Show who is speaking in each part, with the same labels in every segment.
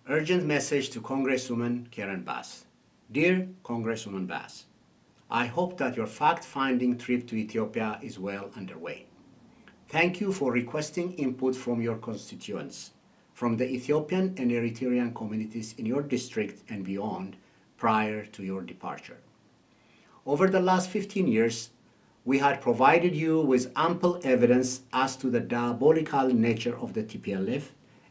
Speaker 1: Urgent message to Congresswoman Karen Bass. Dear Congresswoman Bass, I hope that your fact-finding trip to Ethiopia is well underway. Thank you for requesting input from your constituents, from the Ethiopian and Eritrean communities in your district and beyond prior to your departure. Over the last 15 years, we had provided you with ample evidence as to the diabolical nature of the TPLF,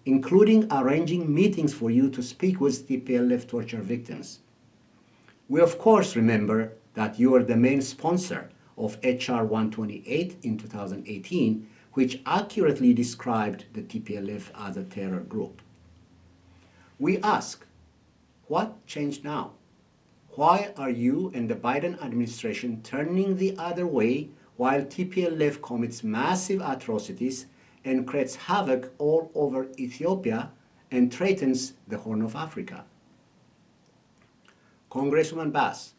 Speaker 1: including arranging meetings for you to speak with TPLF torture victims. We of course remember that you are the main sponsor of HR 128 in 2018, which accurately described the TPLF as a terror group. We ask, what changed now? Why are you and the Biden administration turning the other way while TPLF commits massive atrocities and creates havoc all over Ethiopia and threatens the Horn of Africa? Congresswoman Bass,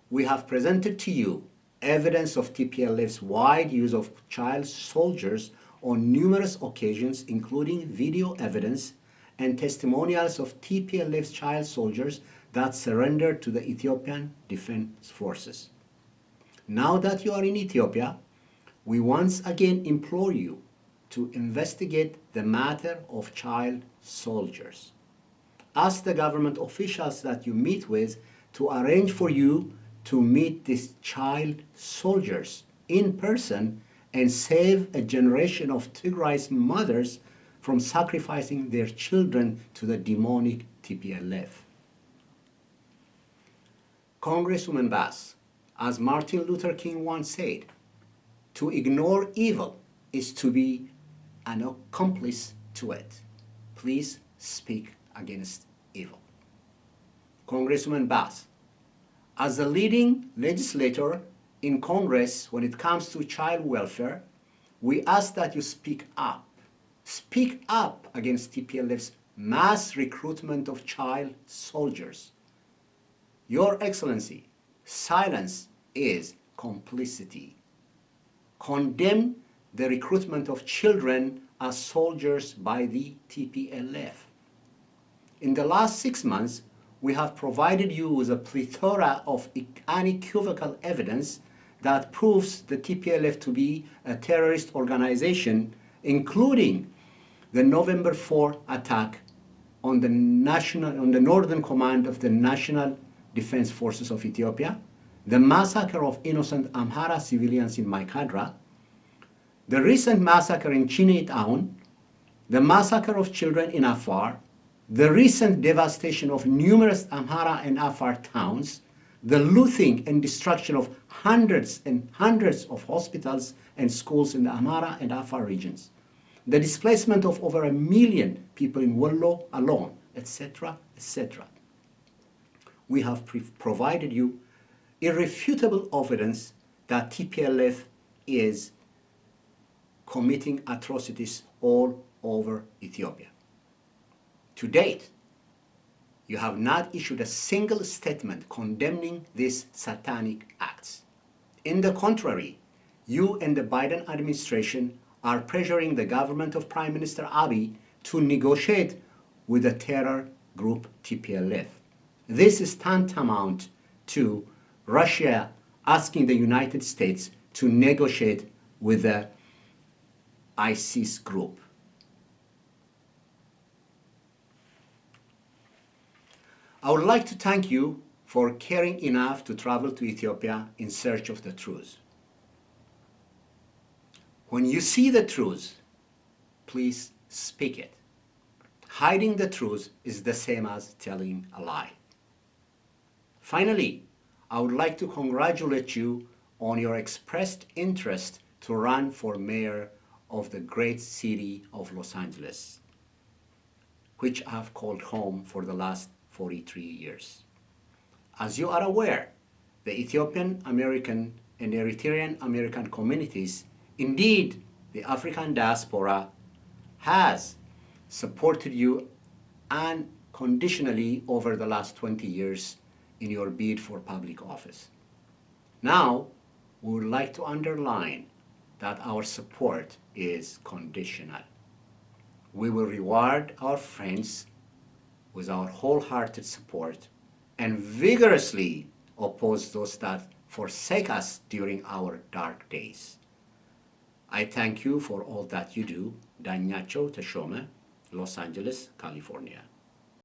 Speaker 1: we have presented to you evidence of TPLF's wide use of child soldiers on numerous occasions, including video evidence and testimonials of TPLF's child soldiers that surrendered to the Ethiopian Defense Forces. Now that you are in Ethiopia, we once again implore you to investigate the matter of child soldiers. Ask the government officials that you meet with to arrange for you to meet these child soldiers in person and save a generation of Tigray's mothers from sacrificing their children to the demonic TPLF. Congresswoman Bass, as Martin Luther King once said, to ignore evil is to be an accomplice to it. Please speak against evil. Congresswoman Bass, as the leading legislator in Congress when it comes to child welfare, we ask that you speak up. Speak up against TPLF's mass recruitment of child soldiers. Your Excellency, silence is complicity. Condemn the recruitment of children as soldiers by the TPLF. In the last 6 months, we have provided you with a plethora of unequivocal evidence that proves the TPLF to be a terrorist organization, including the November 4 attack on the Northern Command of the National Defense Forces of Ethiopia, the massacre of innocent Amhara civilians in Maikadra, the recent massacre in Chinee Town, the massacre of children in Afar, the recent devastation of numerous Amhara and Afar towns, the looting and destruction of hundreds and hundreds of hospitals and schools in the Amhara and Afar regions, the displacement of over 1 million people in Wollo alone, etc., etc. We have provided you irrefutable evidence that TPLF is committing atrocities all over Ethiopia. To date, you have not issued a single statement condemning these satanic acts. In the contrary, you and the Biden administration are pressuring the government of Prime Minister Abiy to negotiate with the terror group TPLF. This is tantamount to Russia asking the United States to negotiate with the ISIS group. I would like to thank you for caring enough to travel to Ethiopia in search of the truth. When you see the truth, please speak it. Hiding the truth is the same as telling a lie. Finally, I would like to congratulate you on your expressed interest to run for mayor of the great city of Los Angeles, which I have called home for the last 43 years. As you are aware, the Ethiopian American and Eritrean-American communities, indeed the African diaspora, has supported you unconditionally over the last 20 years in your bid for public office. Now, we would like to underline that our support is conditional. We will reward our friends with our wholehearted support and vigorously oppose those that forsake us during our dark days. I thank you for all that you do. Dagnachew Teshome, Los Angeles, California.